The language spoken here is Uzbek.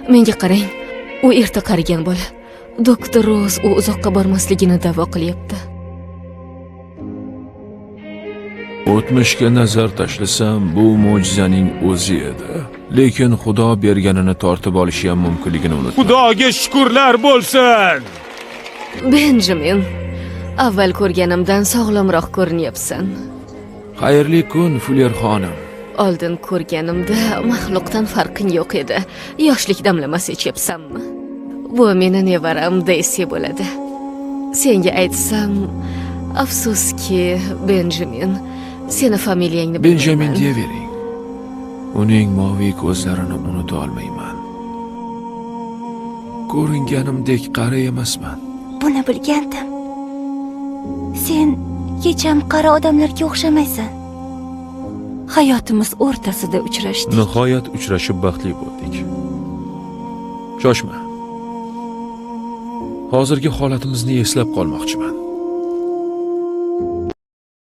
menga qarang. U erta qarigan bola. Doktor Roz u uzoqqa bormasligini da'vo qilyapti. O'tmishga nazar tashlasam, bu mo'jizaning o'zi edi. Lekin Xudo berganini tortib olishi ham mumkinligini unutma. Xudoga shukrlar bo'lsin. Benjamin, avval ko'rganimdan sog'lomroq ko'rinyapsan. Xayrli kun, Fuller xonim. Oldin ko'rganimda maxluqdan farqing yo'q edi. Yoshlik damlamasi ichyapsanmi? Bu meni nevaram Daisy bo'ladi. Senga aytsam, afsuski, Benjamin, seni familiyangni bilmayman. Benjamin deyavering. Uning moviy ko'zlarini unuta olmayman. Ko'ringanimdek qari emasman. Buni bilgandim. Sen hecham qari odamlarga o'xshamaysan. Hayotimiz o'rtasida uchrashdik. Nihoyat uchrashib baxtli bo'ldik. Shoshma. Hozirgi holatimizni eslab qolmoqchiman.